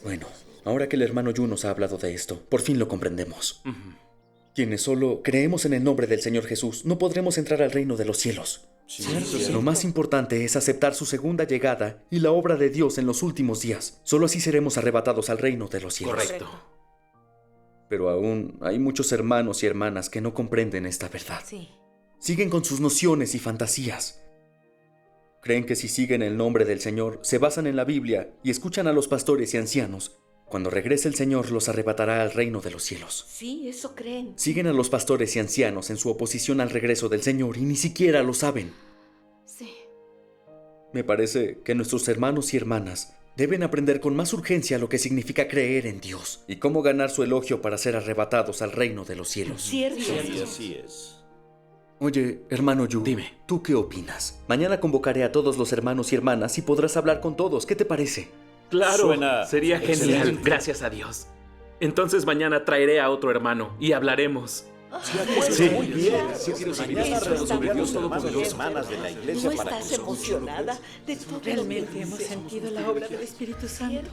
Bueno, ahora que el hermano Yu nos ha hablado de esto, por fin lo comprendemos. Quienes solo creemos en el nombre del Señor Jesús, no podremos entrar al reino de los cielos. Lo más importante es aceptar su segunda llegada y la obra de Dios en los últimos días. Solo así seremos arrebatados al reino de los cielos. Correcto. Pero aún hay muchos hermanos y hermanas que no comprenden esta verdad. Sí. Siguen con sus nociones y fantasías. Creen que si siguen el nombre del Señor, se basan en la Biblia y escuchan a los pastores y ancianos. Cuando regrese el Señor, los arrebatará al reino de los cielos. Sí, eso creen. Siguen a los pastores y ancianos en su oposición al regreso del Señor y ni siquiera lo saben. Sí. Me parece que nuestros hermanos y hermanas deben aprender con más urgencia lo que significa creer en Dios y cómo ganar su elogio para ser arrebatados al reino de los cielos. Cierto. Sí, así es. Oye, hermano Yu, Dime. ¿tú qué opinas? Mañana convocaré a todos los hermanos y hermanas y podrás hablar con todos. ¿Qué te parece? Claro, Suena sería genial, excelente. gracias a Dios. Entonces mañana traeré a otro hermano y hablaremos. Sí, muy bien. Mañana Eso está reuniré a los muy hermanos y bien. hermanas de la iglesia ¿No para que estás se emocionada de todo Realmente lo que hemos dice? sentido la obra del Espíritu Santo.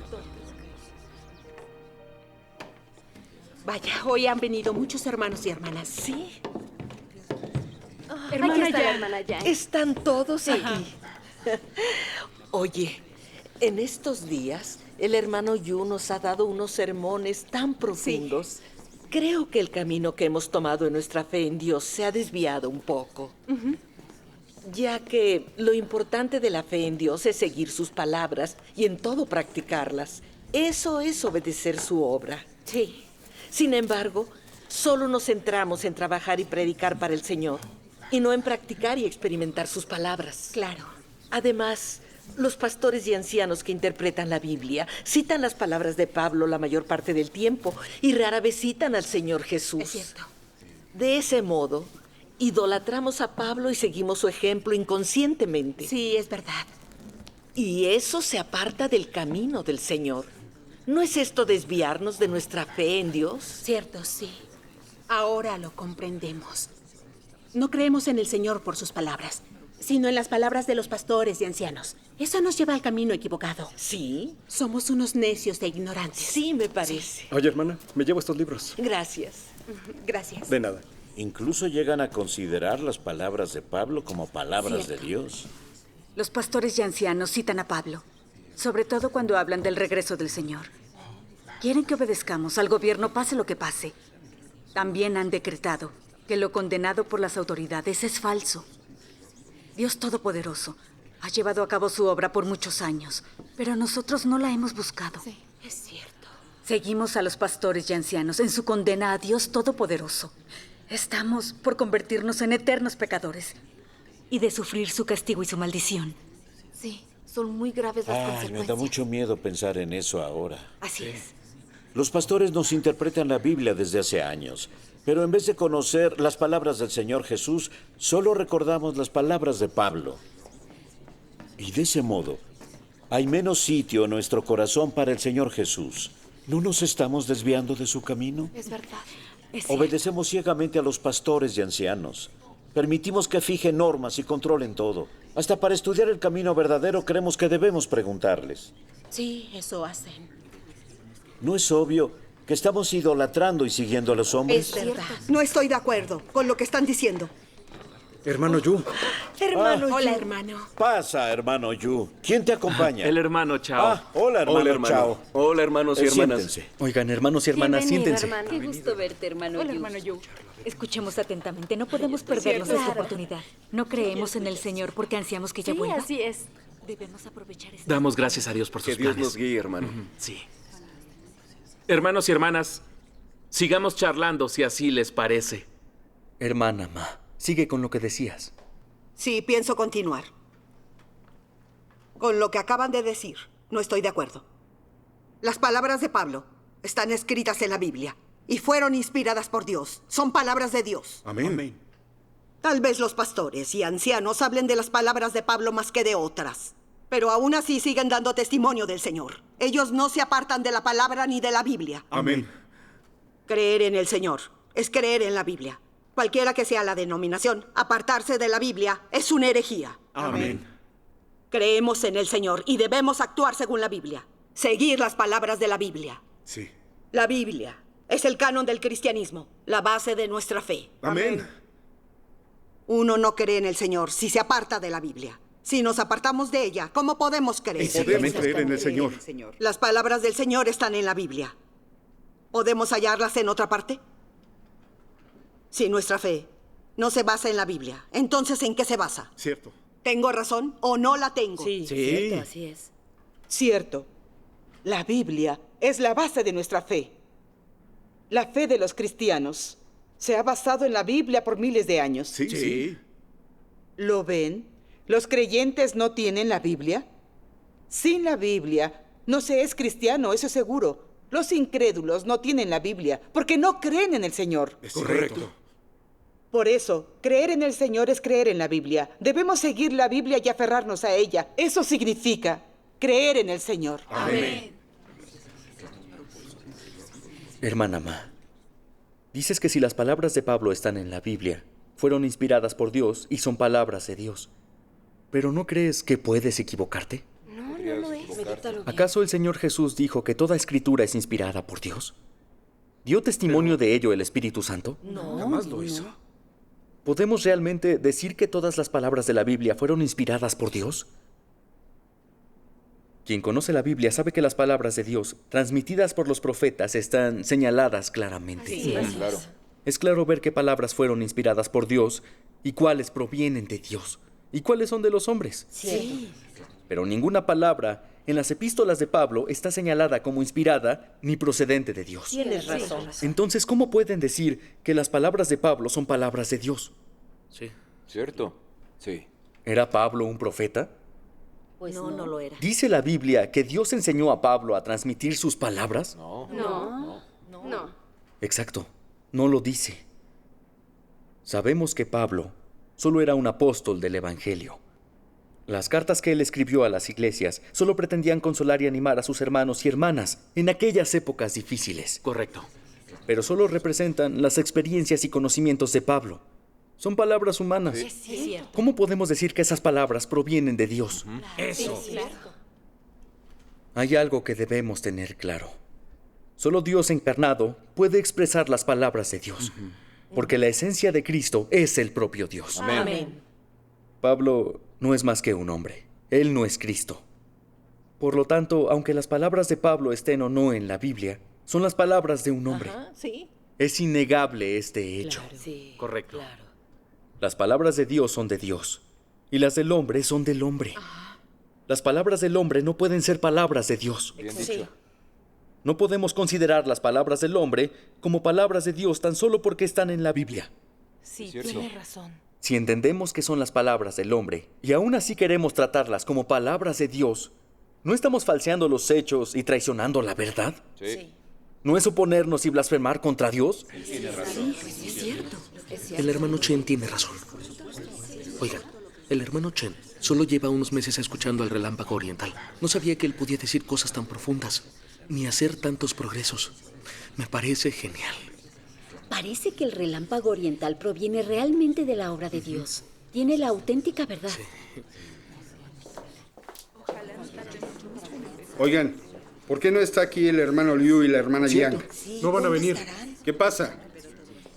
Vaya, hoy han venido muchos hermanos y hermanas. Sí. Hermana Aquí está la Yang. hermana Yang. Están todos aquí. Oye, en estos días el hermano Yu nos ha dado unos sermones tan profundos. Creo que el camino que hemos tomado en nuestra fe en Dios se ha desviado un poco. Ya que lo importante de la fe en Dios es seguir sus palabras y en todo practicarlas. Eso es obedecer su obra. Sí. Sin embargo, solo nos centramos en trabajar y predicar para el Señor y no en practicar y experimentar sus palabras. Claro. Además, los pastores y ancianos que interpretan la Biblia citan las palabras de Pablo la mayor parte del tiempo y rara vez citan al Señor Jesús. Es cierto. De ese modo, idolatramos a Pablo y seguimos su ejemplo inconscientemente. Sí, es verdad. Y eso se aparta del camino del Señor. ¿No es esto desviarnos de nuestra fe en Dios? Cierto, sí. Ahora lo comprendemos. No creemos en el Señor por sus palabras, sino en las palabras de los pastores y ancianos. Eso nos lleva al camino equivocado. ¿Sí? Somos unos necios e ignorantes. Sí, me parece. Oye, hermana, me llevo estos libros. Gracias. Gracias. De nada. Incluso llegan a considerar las palabras de Pablo como palabras de Dios. Los pastores y ancianos citan a Pablo, sobre todo cuando hablan del regreso del Señor. Quieren que obedezcamos al gobierno pase lo que pase. También han decretado que lo condenado por las autoridades es falso. Dios Todopoderoso ha llevado a cabo su obra por muchos años, pero nosotros no la hemos buscado. Sí, es cierto. Seguimos a los pastores y ancianos en su condena a Dios Todopoderoso. Estamos por convertirnos en eternos pecadores y de sufrir su castigo y su maldición. Sí, son muy graves las Ay, me consecuencias. da mucho miedo pensar en eso ahora. Así es. Los pastores nos interpretan la Biblia desde hace años, pero en vez de conocer las palabras del Señor Jesús, solo recordamos las palabras de Pablo. Y de ese modo, hay menos sitio en nuestro corazón para el Señor Jesús. ¿No nos estamos desviando de su camino? Es verdad. Es cierto. Obedecemos ciegamente a los pastores y ancianos. Permitimos que fijen normas y controlen todo. Hasta para estudiar el camino verdadero creemos que debemos preguntarles. Sí, eso hacen. ¿No es obvio que estamos idolatrando y siguiendo a los hombres? Es verdad. No estoy de acuerdo con lo que están diciendo. Hermano Yu, Hermano Hola, Yu. hermano. Pasa, hermano Yu. ¿Quién te acompaña? El hermano Chao. Ah, hola, hermano. Chao. Hola, hermanos y hermanas. Siéntense. Oigan, hermanos y hermanas, siéntense. Qué gusto verte, hermano Yu. Hola, hermano Yu. Escuchemos atentamente, no podemos perdernos esta oportunidad. No creemos en el Señor porque ansiamos que ya vuelva. así es. Debemos aprovechar esta Damos gracias a Dios por Que sus Dios planes. nos guíe, hermano. Sí. Hermanos y hermanas, sigamos charlando si así les parece. Hermana Ma, sigue con lo que decías. Sí, pienso continuar. Con lo que acaban de decir, no estoy de acuerdo. Las palabras de Pablo están escritas en la Biblia y fueron inspiradas por Dios. Son palabras de Dios. Amén. Tal vez los pastores y ancianos hablen de las palabras de Pablo más que de otras, pero aún así siguen dando testimonio del Señor. Ellos no se apartan de la palabra ni de la Biblia. Amén. Creer en el Señor es creer en la Biblia. Cualquiera que sea la denominación, apartarse de la Biblia es una herejía. Amén. Creemos en el Señor y debemos actuar según la Biblia. Seguir las palabras de la Biblia. Sí. La Biblia es el canon del cristianismo, la base de nuestra fe. Amén. Uno no cree en el Señor si se aparta de la Biblia. Si nos apartamos de ella, ¿cómo podemos creer? Podemos creer en el Señor. Las palabras del Señor están en la Biblia. ¿Podemos hallarlas en otra parte? Si nuestra fe no se basa en la Biblia, entonces ¿en qué se basa? Cierto. ¿Tengo razón o no la tengo? Sí, Sí. cierto, así es. Cierto. La Biblia es la base de nuestra fe. La fe de los cristianos se ha basado en la Biblia por miles de años. Sí, sí. ¿Lo ven? ¿Los creyentes no tienen la Biblia? Sin la Biblia no se es cristiano, eso es seguro. Los incrédulos no tienen la Biblia porque no creen en el Señor. Es correcto. Por eso, creer en el Señor es creer en la Biblia. Debemos seguir la Biblia y aferrarnos a ella. Eso significa creer en el Señor. Amén. Hermana Ma, dices que si las palabras de Pablo están en la Biblia, fueron inspiradas por Dios y son palabras de Dios. ¿Pero no crees que puedes equivocarte? No, no lo es. Medítalo bien. ¿Acaso el Señor Jesús dijo que toda escritura es inspirada por Dios? ¿Dio testimonio de ello el Espíritu Santo? No, Jamás lo hizo. ¿Podemos realmente decir que todas las palabras de la Biblia fueron inspiradas por Dios? Quien conoce la Biblia sabe que las palabras de Dios, transmitidas por los profetas, están señaladas claramente. Sí, claro. Es claro ver qué palabras fueron inspiradas por Dios y cuáles provienen de Dios y cuáles son de los hombres. Sí. Pero ninguna palabra en las epístolas de Pablo está señalada como inspirada ni procedente de Dios. Tienes razón. Entonces, ¿cómo pueden decir que las palabras de Pablo son palabras de Dios? Sí. ¿Cierto? Sí. ¿Era Pablo un profeta? Pues No, no lo era. ¿Dice la Biblia que Dios enseñó a Pablo a transmitir sus palabras? No. Exacto, no lo dice. Sabemos que Pablo solo era un apóstol del Evangelio. Las cartas que él escribió a las iglesias solo pretendían consolar y animar a sus hermanos y hermanas en aquellas épocas difíciles. Correcto. Pero solo representan las experiencias y conocimientos de Pablo. Son palabras humanas. Sí, es cierto. ¿Cómo podemos decir que esas palabras provienen de Dios? Eso. Hay algo que debemos tener claro. Solo Dios encarnado puede expresar las palabras de Dios, porque la esencia de Cristo es el propio Dios. Amén. Pablo no es más que un hombre. Él no es Cristo. Por lo tanto, aunque las palabras de Pablo estén o no en la Biblia, son las palabras de un hombre. Ajá, sí. Es innegable este hecho. Sí. Correcto. Claro. Las palabras de Dios son de Dios, y las del hombre son del hombre. Las palabras del hombre no pueden ser palabras de Dios. Bien Sí. dicho. No podemos considerar las palabras del hombre como palabras de Dios tan solo porque están en la Biblia. Sí, Cierto. tiene razón. Si entendemos que son las palabras del hombre y aún así queremos tratarlas como palabras de Dios, ¿no estamos falseando los hechos y traicionando la verdad? Sí. ¿No es oponernos y blasfemar contra Dios? Es cierto. El hermano Chen tiene razón. Oigan, el hermano Chen solo lleva unos meses escuchando al relámpago oriental. No sabía que él podía decir cosas tan profundas, ni hacer tantos progresos. Me parece genial. Parece que el relámpago oriental proviene realmente de la obra de Dios. Tiene la auténtica verdad. Oigan, ¿por qué no está aquí el hermano Liu y la hermana Yang? No van a venir. ¿Qué pasa?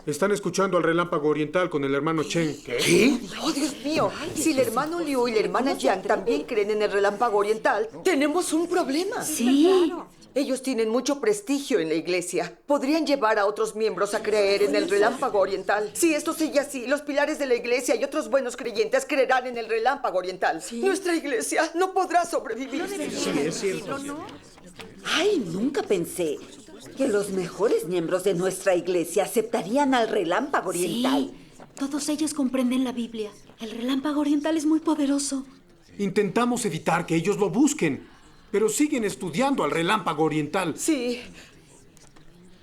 Están escuchando al relámpago oriental con el hermano Chen. ¡Oh, Dios mío! Si el hermano Liu y la hermana Yang también creen en el relámpago oriental, tenemos un problema. Sí. Ellos tienen mucho prestigio en la iglesia. Podrían llevar a otros miembros a creer en el relámpago oriental. Si esto sigue así, los pilares de la iglesia y otros buenos creyentes creerán en el relámpago oriental. Nuestra iglesia no podrá sobrevivir. Es cierto. Ay, nunca pensé que los mejores miembros de nuestra iglesia aceptarían al relámpago oriental. Sí, todos ellos comprenden la Biblia. El relámpago oriental es muy poderoso. Intentamos evitar que ellos lo busquen, pero siguen estudiando al relámpago oriental. Sí.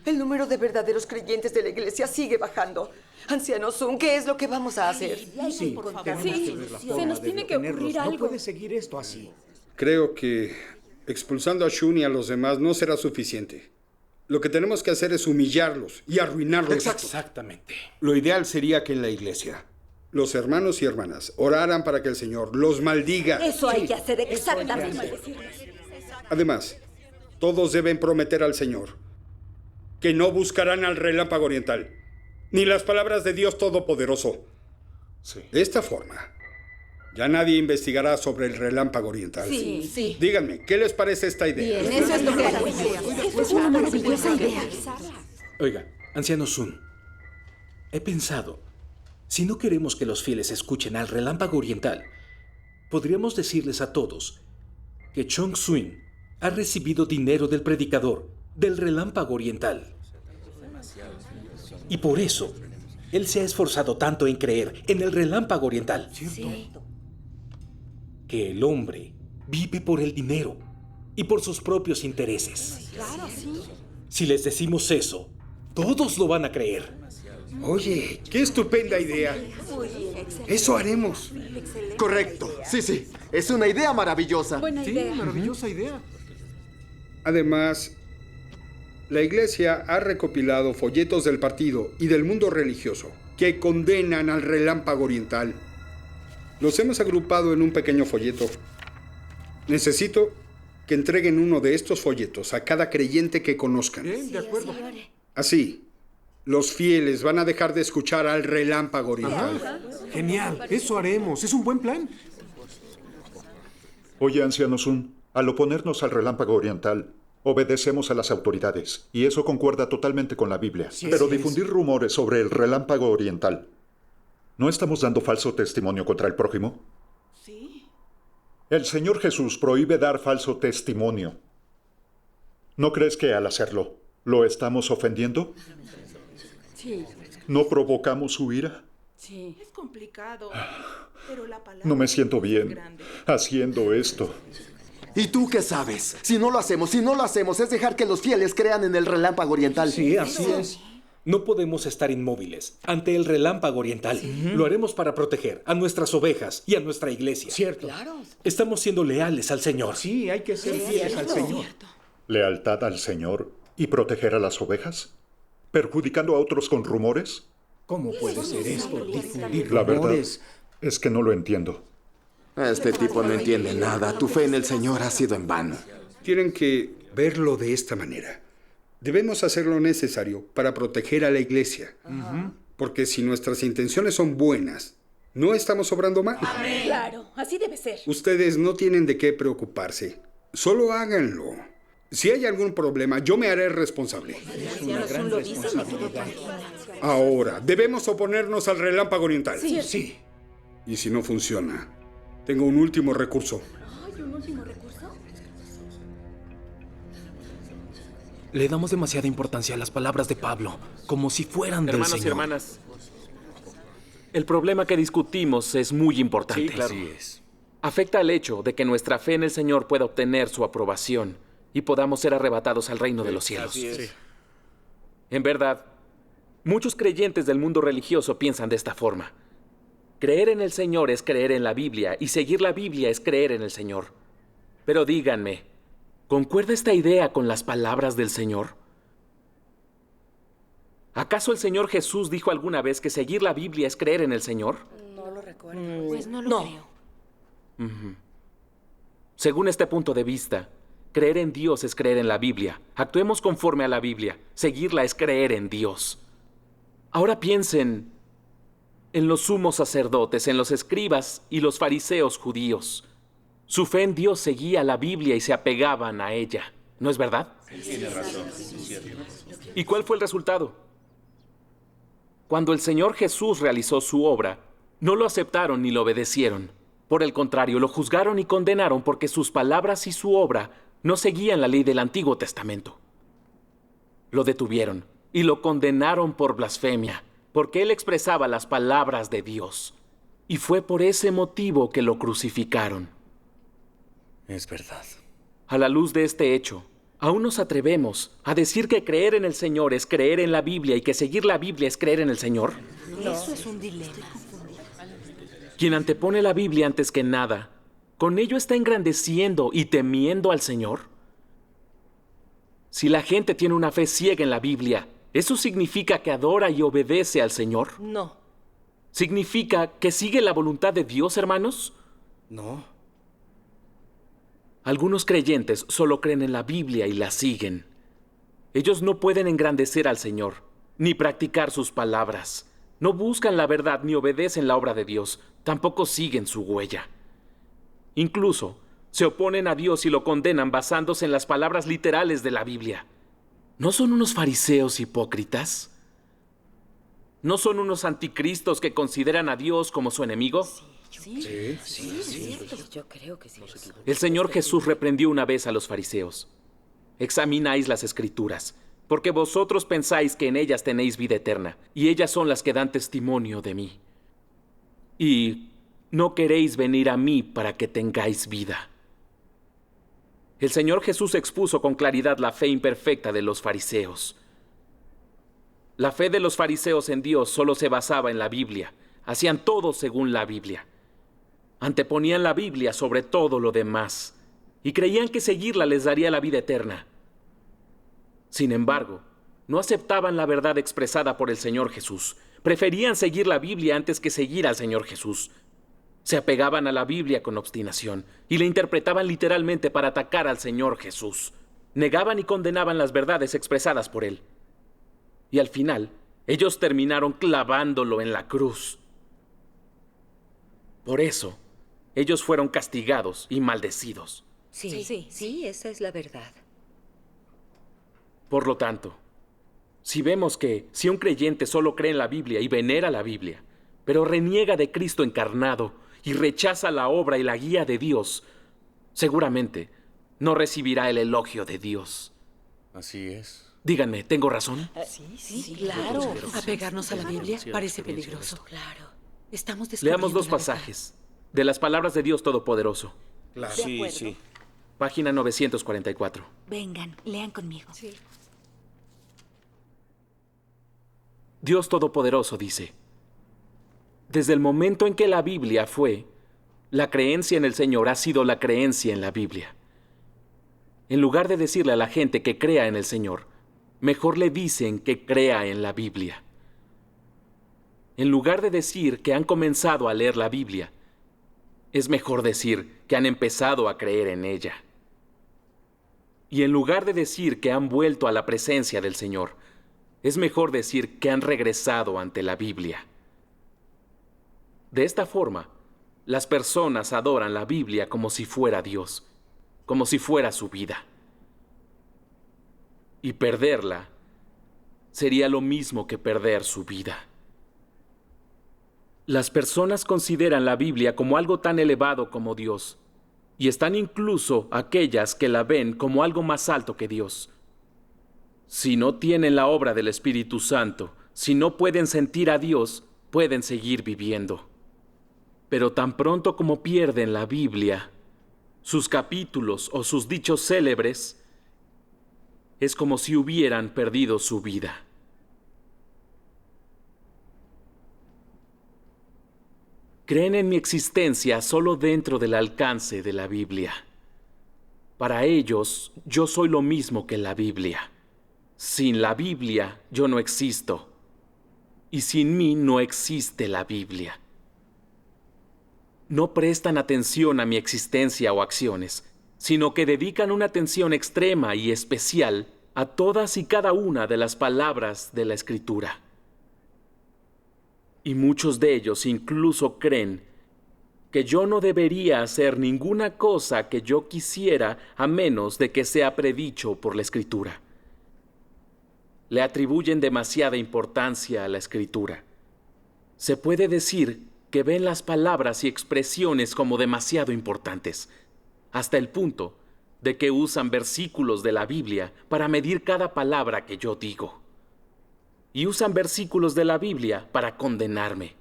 El número de verdaderos creyentes de la iglesia sigue bajando. Anciano Sun, ¿qué es lo que vamos a hacer? Sí, se nos tiene que ocurrir algo. No puede seguir esto así. Creo que expulsando a Shun y a los demás no será suficiente. Lo que tenemos que hacer es humillarlos y arruinarlos. Exactamente. Lo ideal sería que en la iglesia los hermanos y hermanas oraran para que el Señor los maldiga. Eso hay que hacer exactamente. Además, todos deben prometer al Señor que no buscarán al relámpago oriental, ni las palabras de Dios Todopoderoso. De esta forma, ya nadie investigará sobre el relámpago oriental. Sí. Díganme, ¿qué les parece esta idea? Eso es lo que Es una maravillosa idea. Oiga, anciano Sun, he pensado, si no queremos que los fieles escuchen al relámpago oriental, podríamos decirles a todos que Chong Swin ha recibido dinero del predicador del relámpago oriental. Y por eso, él se ha esforzado tanto en creer en el relámpago oriental. Que el hombre vive por el dinero y por sus propios intereses. Si les decimos eso, todos lo van a creer. Oye, qué estupenda idea. Eso haremos. Correcto. Sí. Es una idea maravillosa. Buena idea. Maravillosa idea. Además, la Iglesia ha recopilado folletos del partido y del mundo religioso que condenan al relámpago oriental. Los hemos agrupado en un pequeño folleto. Necesito que entreguen uno de estos folletos a cada creyente que conozcan. Bien, de acuerdo. Así, los fieles van a dejar de escuchar al relámpago oriental. Ajá. Genial, eso haremos. Es un buen plan. Oye, anciano Sun, al oponernos al relámpago oriental, obedecemos a las autoridades, y eso concuerda totalmente con la Biblia. Pero difundir rumores sobre el relámpago oriental, ¿no estamos dando falso testimonio contra el prójimo? Sí. El Señor Jesús prohíbe dar falso testimonio. ¿No crees que al hacerlo, lo estamos ofendiendo? Sí. ¿No provocamos su ira? Sí. Es complicado, pero la palabra... No me siento bien haciendo esto. ¿Y tú qué sabes? Si no lo hacemos, es dejar que los fieles crean en el relámpago oriental. Sí, así es. No podemos estar inmóviles ante el relámpago oriental. Lo haremos para proteger a nuestras ovejas y a nuestra iglesia. Cierto. Estamos siendo leales al Señor. Sí, hay que ser fieles al Señor. ¿Lealtad al Señor y proteger a las ovejas? ¿Perjudicando a otros con rumores? ¿Cómo puede ser esto? Difundir La verdad rumores. es que no lo entiendo. Este tipo no entiende nada. Tu fe en el Señor ha sido en vano. Tienen que verlo de esta manera. Debemos hacer lo necesario para proteger a la Iglesia. Porque si nuestras intenciones son buenas, no estamos obrando mal. Claro, así debe ser. Ustedes no tienen de qué preocuparse. Solo háganlo. Si hay algún problema, yo me haré responsable. Ahora, debemos oponernos al relámpago oriental. Sí. Y si no funciona, tengo un último recurso. ¿Hay un último recurso? Le damos demasiada importancia a las palabras de Pablo, como si fueran del Hermanos y Señor. hermanas, el problema que discutimos es muy importante. Sí, claro. Así es. Afecta al hecho de que nuestra fe en el Señor pueda obtener su aprobación y podamos ser arrebatados al reino de los cielos. Así es. En verdad, muchos creyentes del mundo religioso piensan de esta forma. Creer en el Señor es creer en la Biblia y seguir la Biblia es creer en el Señor. Pero díganme, ¿concuerda esta idea con las palabras del Señor? ¿Acaso el Señor Jesús dijo alguna vez que seguir la Biblia es creer en el Señor? No lo recuerdo. Pues no lo creo. Según este punto de vista, creer en Dios es creer en la Biblia. Actuemos conforme a la Biblia. Seguirla es creer en Dios. Ahora piensen en los sumos sacerdotes, en los escribas y los fariseos judíos. Su fe en Dios seguía la Biblia y se apegaban a ella. ¿No es verdad? Tiene razón. ¿Y cuál fue el resultado? Cuando el Señor Jesús realizó su obra, no lo aceptaron ni lo obedecieron. Por el contrario, lo juzgaron y condenaron porque sus palabras y su obra no seguían la ley del Antiguo Testamento. Lo detuvieron y lo condenaron por blasfemia, porque él expresaba las palabras de Dios. Y fue por ese motivo que lo crucificaron. Es verdad. A la luz de este hecho, ¿aún nos atrevemos a decir que creer en el Señor es creer en la Biblia y que seguir la Biblia es creer en el Señor? Eso es un dilema. Quien antepone la Biblia antes que nada, ¿con ello está engrandeciendo y temiendo al Señor? Si la gente tiene una fe ciega en la Biblia, ¿eso significa que adora y obedece al Señor? No. ¿Significa que sigue la voluntad de Dios, hermanos? No. Algunos creyentes solo creen en la Biblia y la siguen. Ellos no pueden engrandecer al Señor, ni practicar sus palabras. No buscan la verdad ni obedecen la obra de Dios. Tampoco siguen su huella. Incluso se oponen a Dios y lo condenan basándose en las palabras literales de la Biblia. ¿No son unos fariseos hipócritas? ¿No son unos anticristos que consideran a Dios como su enemigo? Sí, yo creo que sí. El Señor Jesús reprendió una vez a los fariseos. Examináis las Escrituras, porque vosotros pensáis que en ellas tenéis vida eterna, y ellas son las que dan testimonio de mí. Y no queréis venir a mí para que tengáis vida. El Señor Jesús expuso con claridad la fe imperfecta de los fariseos. La fe de los fariseos en Dios solo se basaba en la Biblia. Hacían todo según la Biblia. Anteponían la Biblia sobre todo lo demás y creían que seguirla les daría la vida eterna. Sin embargo, no aceptaban la verdad expresada por el Señor Jesús. Preferían seguir la Biblia antes que seguir al Señor Jesús. Se apegaban a la Biblia con obstinación y la interpretaban literalmente para atacar al Señor Jesús. Negaban y condenaban las verdades expresadas por Él. Y al final, ellos terminaron clavándolo en la cruz. Por eso, ellos fueron castigados y maldecidos. Sí, esa es la verdad. Por lo tanto, si vemos que si un creyente solo cree en la Biblia y venera la Biblia, pero reniega de Cristo encarnado y rechaza la obra y la guía de Dios, seguramente no recibirá el elogio de Dios. Así es. Díganme, ¿tengo razón? Sí, claro. Apegarnos a la Biblia parece peligroso. Claro. Estamos descubriendo Leamos dos la verdad. pasajes de las palabras de Dios Todopoderoso. Claro. Sí. Página 944. Vengan, lean conmigo. Dios Todopoderoso dice: desde el momento en que la Biblia fue, la creencia en el Señor ha sido la creencia en la Biblia. En lugar de decirle a la gente que crea en el Señor, mejor le dicen que crea en la Biblia. En lugar de decir que han comenzado a leer la Biblia, es mejor decir que han empezado a creer en ella. Y en lugar de decir que han vuelto a la presencia del Señor, es mejor decir que han regresado ante la Biblia. De esta forma, las personas adoran la Biblia como si fuera Dios, como si fuera su vida. Y perderla sería lo mismo que perder su vida. Las personas consideran la Biblia como algo tan elevado como Dios, y están incluso aquellas que la ven como algo más alto que Dios. Si no tienen la obra del Espíritu Santo, si no pueden sentir a Dios, pueden seguir viviendo. Pero tan pronto como pierden la Biblia, sus capítulos o sus dichos célebres, es como si hubieran perdido su vida. Creen en mi existencia solo dentro del alcance de la Biblia. Para ellos, yo soy lo mismo que la Biblia. Sin la Biblia, yo no existo. Y sin mí no existe la Biblia. No prestan atención a mi existencia o acciones, sino que dedican una atención extrema y especial a todas y cada una de las palabras de la Escritura. Y muchos de ellos incluso creen que yo no debería hacer ninguna cosa que yo quisiera a menos de que sea predicho por la Escritura. Le atribuyen demasiada importancia a la Escritura. Se puede decir que ven las palabras y expresiones como demasiado importantes, hasta el punto de que usan versículos de la Biblia para medir cada palabra que yo digo. Y usan versículos de la Biblia para condenarme.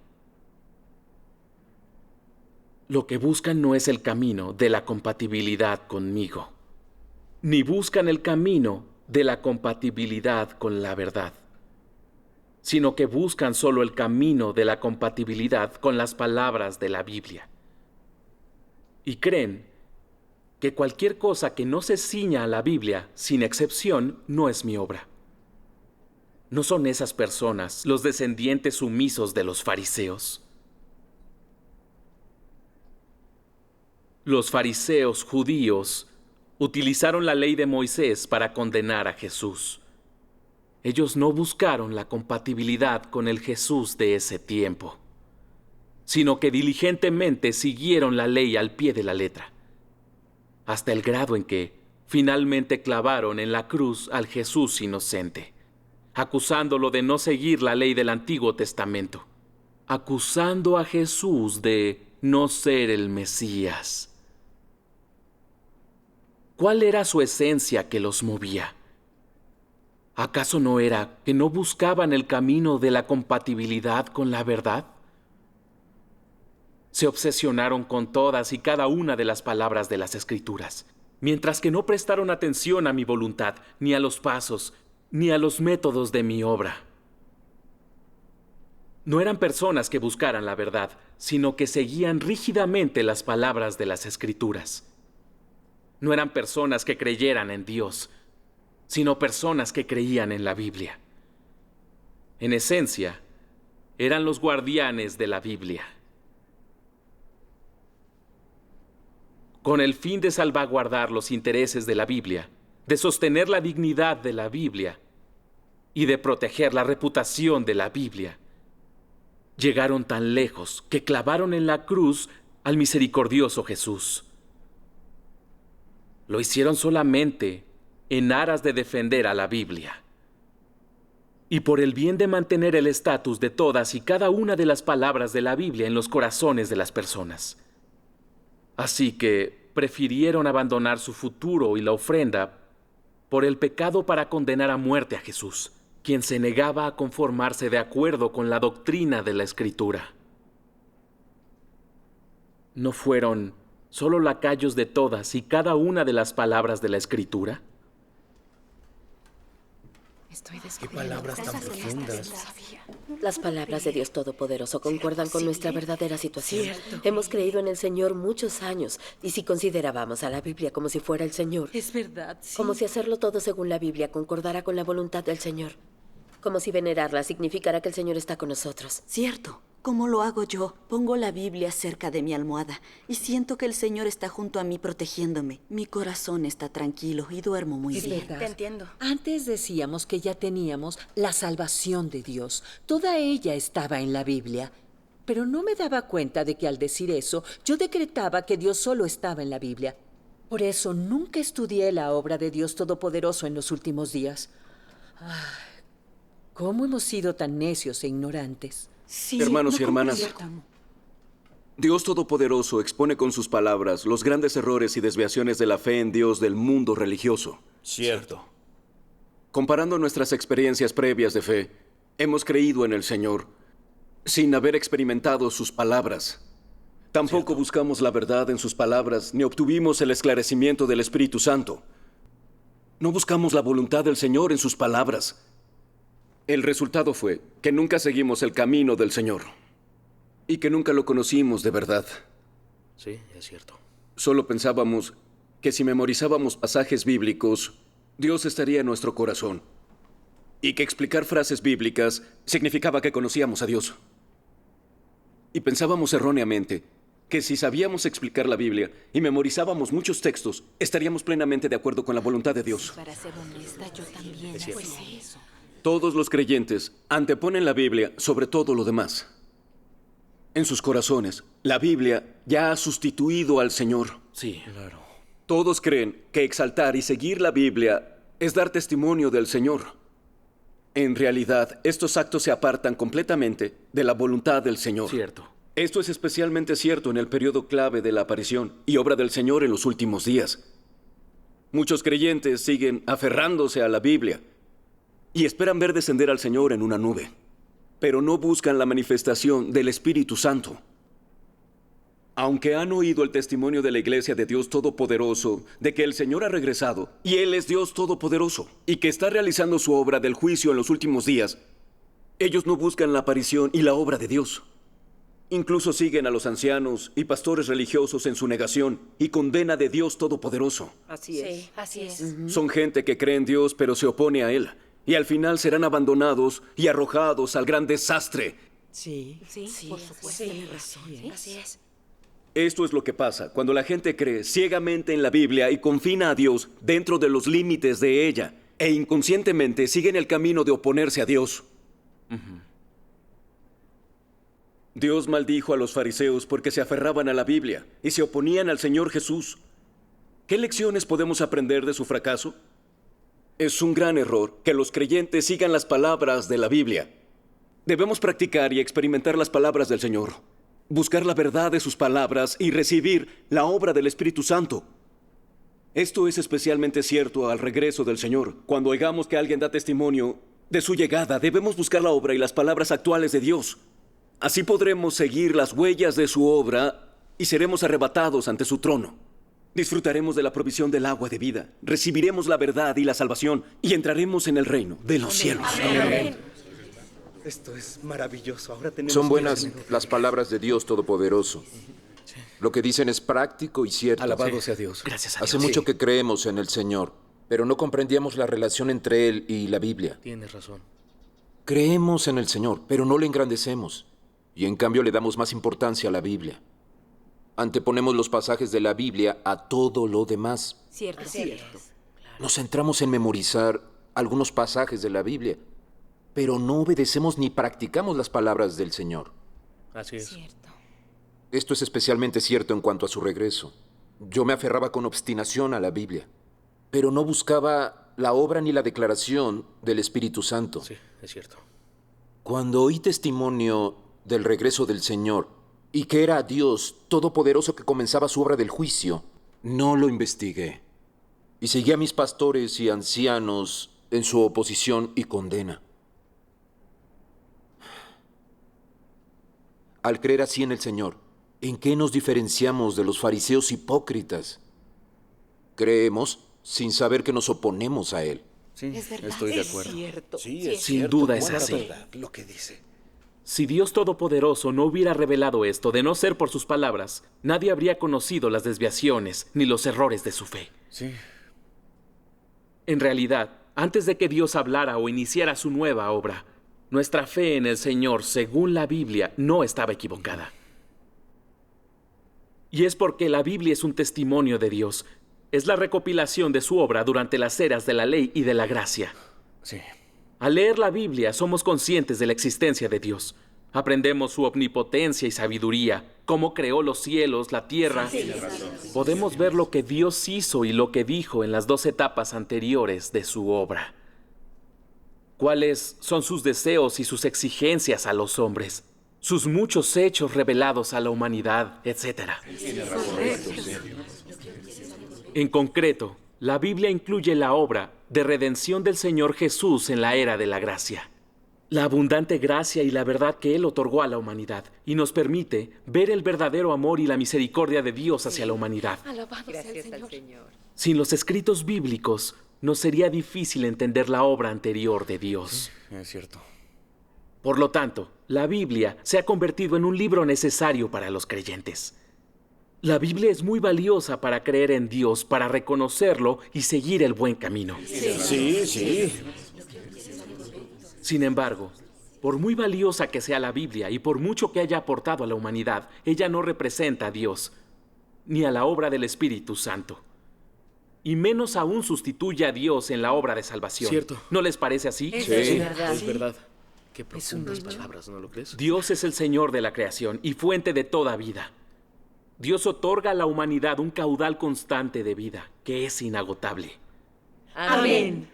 Lo que buscan no es el camino de la compatibilidad conmigo, ni buscan el camino de la compatibilidad con la verdad, sino que buscan solo el camino de la compatibilidad con las palabras de la Biblia. Y creen que cualquier cosa que no se ciña a la Biblia, sin excepción, no es mi obra. ¿No son esas personas los descendientes sumisos de los fariseos? Los fariseos judíos utilizaron la ley de Moisés para condenar a Jesús. Ellos no buscaron la compatibilidad con el Jesús de ese tiempo, sino que diligentemente siguieron la ley al pie de la letra, hasta el grado en que finalmente clavaron en la cruz al Jesús inocente, acusándolo de no seguir la ley del Antiguo Testamento, acusando a Jesús de no ser el Mesías. ¿Cuál era su esencia que los movía? ¿Acaso no era que no buscaban el camino de la compatibilidad con la verdad? Se obsesionaron con todas y cada una de las palabras de las Escrituras, mientras que no prestaron atención a mi voluntad, ni a los pasos, ni a los métodos de mi obra. No eran personas que buscaran la verdad, sino que seguían rígidamente las palabras de las Escrituras. No eran personas que creyeran en Dios, sino personas que creían en la Biblia. En esencia, eran los guardianes de la Biblia. Con el fin de salvaguardar los intereses de la Biblia, de sostener la dignidad de la Biblia y de proteger la reputación de la Biblia, llegaron tan lejos que clavaron en la cruz al misericordioso Jesús. Lo hicieron solamente en aras de defender a la Biblia y por el bien de mantener el estatus de todas y cada una de las palabras de la Biblia en los corazones de las personas. Así que prefirieron abandonar su futuro y la ofrenda por el pecado para condenar a muerte a Jesús, quien se negaba a conformarse de acuerdo con la doctrina de la Escritura. ¿No fueron solo lacayos de todas y cada una de las palabras de la Escritura? Qué palabras tan profundas. Las palabras de Dios Todopoderoso concuerdan con nuestra verdadera situación. Cierto. Hemos creído en el Señor muchos años, y si considerábamos a la Biblia como si fuera el Señor, Es verdad, sí. como si hacerlo todo según la Biblia concordara con la voluntad del Señor, como si venerarla significara que el Señor está con nosotros. Cierto. ¿Cómo lo hago yo? Pongo la Biblia cerca de mi almohada y siento que el Señor está junto a mí protegiéndome. Mi corazón está tranquilo y duermo muy Es bien. verdad. Te entiendo. Antes decíamos que ya teníamos la salvación de Dios. Toda ella estaba en la Biblia. Pero no me daba cuenta de que al decir eso, yo decretaba que Dios solo estaba en la Biblia. Por eso nunca estudié la obra de Dios Todopoderoso en los últimos días. Ay, ¿cómo hemos sido tan necios e ignorantes? Hermanos y hermanas, Dios Todopoderoso expone con sus palabras los grandes errores y desviaciones de la fe en Dios del mundo religioso. Cierto. Comparando nuestras experiencias previas de fe, hemos creído en el Señor sin haber experimentado sus palabras. Tampoco buscamos la verdad en sus palabras, ni obtuvimos el esclarecimiento del Espíritu Santo. No buscamos la voluntad del Señor en sus palabras. El resultado fue que nunca seguimos el camino del Señor y que nunca lo conocimos de verdad. Sí, es cierto. Solo pensábamos que si memorizábamos pasajes bíblicos, Dios estaría en nuestro corazón y que explicar frases bíblicas significaba que conocíamos a Dios. Y pensábamos erróneamente que si sabíamos explicar la Biblia y memorizábamos muchos textos, estaríamos plenamente de acuerdo con la voluntad de Dios. Para ser honesta, yo también. Es cierto. hacía eso. Todos los creyentes anteponen la Biblia sobre todo lo demás. En sus corazones, la Biblia ya ha sustituido al Señor. Sí, claro. Todos creen que exaltar y seguir la Biblia es dar testimonio del Señor. En realidad, estos actos se apartan completamente de la voluntad del Señor. Cierto. Esto es especialmente cierto en el periodo clave de la aparición y obra del Señor en los últimos días. Muchos creyentes siguen aferrándose a la Biblia y esperan ver descender al Señor en una nube, pero no buscan la manifestación del Espíritu Santo. Aunque han oído el testimonio de la Iglesia de Dios Todopoderoso de que el Señor ha regresado y Él es Dios Todopoderoso y que está realizando su obra del juicio en los últimos días, ellos no buscan la aparición y la obra de Dios. Incluso siguen a los ancianos y pastores religiosos en su negación y condena de Dios Todopoderoso. Así es. Sí, así es. Son gente que cree en Dios pero se opone a Él y al final serán abandonados y arrojados al gran desastre. Sí. Sí, por supuesto, sí. tienes razón. Así es. Esto es lo que pasa cuando la gente cree ciegamente en la Biblia y confina a Dios dentro de los límites de ella e inconscientemente siguen el camino de oponerse a Dios. Dios maldijo a los fariseos porque se aferraban a la Biblia y se oponían al Señor Jesús. ¿Qué lecciones podemos aprender de su fracaso? Es un gran error que los creyentes sigan las palabras de la Biblia. Debemos practicar y experimentar las palabras del Señor, buscar la verdad de sus palabras y recibir la obra del Espíritu Santo. Esto es especialmente cierto al regreso del Señor. Cuando oigamos que alguien da testimonio de su llegada, debemos buscar la obra y las palabras actuales de Dios. Así podremos seguir las huellas de su obra y seremos arrebatados ante su trono. Disfrutaremos de la provisión del agua de vida, recibiremos la verdad y la salvación y entraremos en el reino de los cielos. Amén. Esto es maravilloso. Ahora tenemos... Son buenas las palabras de Dios Todopoderoso. Lo que dicen es práctico y cierto. Alabado sea Dios. Gracias a Dios. Hace mucho que creemos en el Señor, pero no comprendíamos la relación entre Él y la Biblia. Tienes razón. Creemos en el Señor, pero no le engrandecemos. Y en cambio le damos más importancia a la Biblia. Anteponemos los pasajes de la Biblia a todo lo demás. Cierto. Nos centramos en memorizar algunos pasajes de la Biblia, pero no obedecemos ni practicamos las palabras del Señor. Así es. Cierto. Esto es especialmente cierto en cuanto a su regreso. Yo me aferraba con obstinación a la Biblia, pero no buscaba la obra ni la declaración del Espíritu Santo. Sí, es cierto. Cuando oí testimonio del regreso del Señor y que era Dios Todopoderoso que comenzaba su obra del juicio, no lo investigué. Y seguí a mis pastores y ancianos en su oposición y condena. Al creer así en el Señor, ¿en qué nos diferenciamos de los fariseos hipócritas? Creemos sin saber que nos oponemos a Él. Sí, Es verdad. estoy de acuerdo. Es cierto. Sí, es Sin cierto, duda es buena así. verdad lo que dice. Si Dios Todopoderoso no hubiera revelado esto, de no ser por sus palabras, nadie habría conocido las desviaciones ni los errores de su fe. Sí. En realidad, antes de que Dios hablara o iniciara su nueva obra, nuestra fe en el Señor, según la Biblia, no estaba equivocada. Y es porque la Biblia es un testimonio de Dios. Es la recopilación de su obra durante las eras de la ley y de la gracia. Sí. Al leer la Biblia somos conscientes de la existencia de Dios. Aprendemos su omnipotencia y sabiduría, cómo creó los cielos, la tierra. Podemos ver lo que Dios hizo y lo que dijo en las 2 etapas anteriores de su obra. Cuáles son sus deseos y sus exigencias a los hombres, sus muchos hechos revelados a la humanidad, etc. En concreto, la Biblia incluye la obra de redención del Señor Jesús en la era de la gracia. La abundante gracia y la verdad que Él otorgó a la humanidad y nos permite ver el verdadero amor y la misericordia de Dios hacia la humanidad. Alabado sea el Gracias al Señor. Señor. Sin los escritos bíblicos, nos sería difícil entender la obra anterior de Dios. Es cierto. Por lo tanto, la Biblia se ha convertido en un libro necesario para los creyentes. La Biblia es muy valiosa para creer en Dios, para reconocerlo y seguir el buen camino. Sí. Sin embargo, por muy valiosa que sea la Biblia y por mucho que haya aportado a la humanidad, ella no representa a Dios, ni a la obra del Espíritu Santo. Y menos aún sustituye a Dios en la obra de salvación. Cierto. ¿No les parece así? Es Sí, verdad. es verdad. Qué profundas palabras, ¿no lo crees? Dios es el Señor de la creación y fuente de toda vida. Dios otorga a la humanidad un caudal constante de vida, que es inagotable. Amén.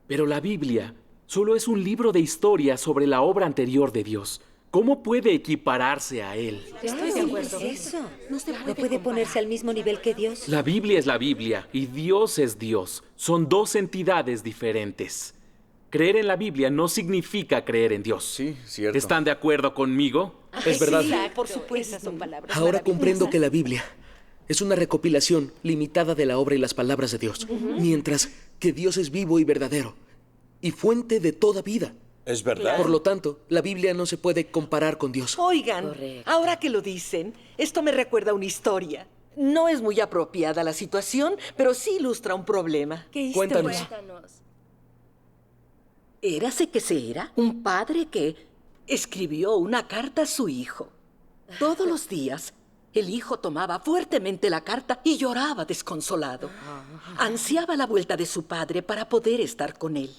Pero la Biblia solo es un libro de historia sobre la obra anterior de Dios. ¿Cómo puede equipararse a Él? Estoy de acuerdo. ¿Qué es eso? ¿No puede ponerse al mismo nivel que Dios? La Biblia es la Biblia y Dios es Dios. Son 2 entidades diferentes. Creer en la Biblia no significa creer en Dios. Sí, cierto. ¿Están de acuerdo conmigo? Es verdad. Sí, por supuesto. Esas son palabras Ahora maravillosas. comprendo que la Biblia es una recopilación limitada de la obra y las palabras de Dios, mientras que Dios es vivo y verdadero y fuente de toda vida. Es verdad. Por lo tanto, la Biblia no se puede comparar con Dios. Oigan, Correcto. ahora que lo dicen, esto me recuerda a una historia. No es muy apropiada la situación, pero sí ilustra un problema. ¿Qué Cuéntanos. Érase que se era un padre que escribió una carta a su hijo. Todos los días el hijo tomaba fuertemente la carta y lloraba desconsolado. Ansiaba la vuelta de su padre para poder estar con él.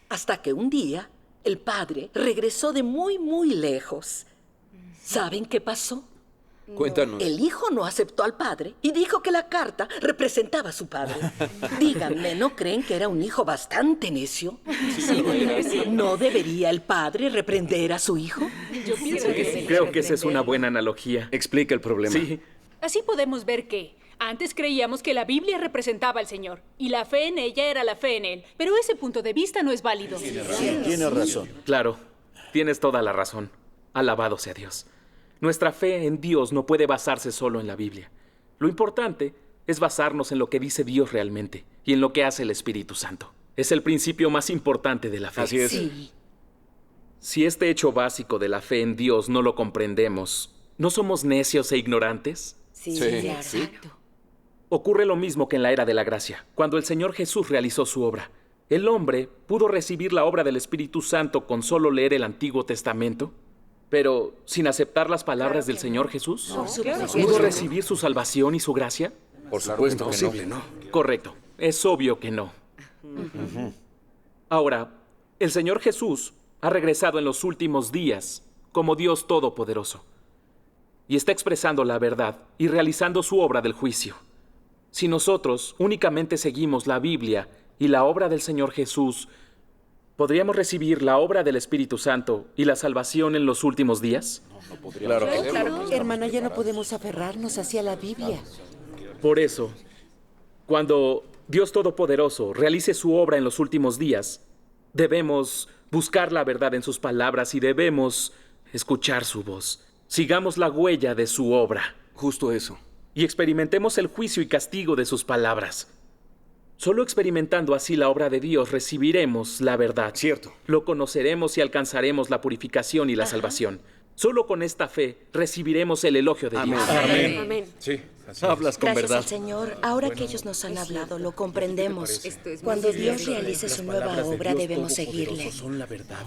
Hasta que un día, el padre regresó de muy lejos. ¿Saben qué pasó? Cuéntanos. El hijo no aceptó al padre y dijo que la carta representaba a su padre. Díganme, ¿no creen que era un hijo bastante necio? ¿No debería el padre reprender a su hijo? Yo pienso que sí. Creo que esa es una buena analogía. Explica el problema. Sí. Así podemos ver que antes creíamos que la Biblia representaba al Señor y la fe en ella era la fe en Él. Pero ese punto de vista no es válido. Tiene razón. Claro, tienes toda la razón. Alabado sea Dios. Nuestra fe en Dios no puede basarse solo en la Biblia. Lo importante es basarnos en lo que dice Dios realmente y en lo que hace el Espíritu Santo. Es el principio más importante de la fe. Así es. Sí. Si este hecho básico de la fe en Dios no lo comprendemos, ¿no somos necios e ignorantes? Sí, exacto. Ocurre lo mismo que en la era de la gracia, cuando el Señor Jesús realizó su obra. ¿El hombre pudo recibir la obra del Espíritu Santo con solo leer el Antiguo Testamento? Pero, ¿sin aceptar las palabras del Señor Jesús? ¿Pudo recibir su salvación y su gracia? Por supuesto que no. Correcto. Es obvio que no. Ahora, el Señor Jesús ha regresado en los últimos días como Dios Todopoderoso y está expresando la verdad y realizando su obra del juicio. Si nosotros únicamente seguimos la Biblia y la obra del Señor Jesús, ¿podríamos recibir la obra del Espíritu Santo y la salvación en los últimos días? Claro. Hermana, ya no podemos aferrarnos hacia la Biblia. Por eso, cuando Dios Todopoderoso realice su obra en los últimos días, debemos buscar la verdad en sus palabras y debemos escuchar su voz. Sigamos la huella de su obra. Justo eso. Y experimentemos el juicio y castigo de sus palabras. Solo experimentando así la obra de Dios recibiremos la verdad. Cierto. Lo conoceremos y alcanzaremos la purificación y la salvación. Solo con esta fe recibiremos el elogio de Dios. Amén. Amén. Sí, hablas con Gracias verdad. al Señor. Ahora que ellos nos han hablado, lo comprendemos. Cuando Dios realice su nueva obra, debemos seguirle.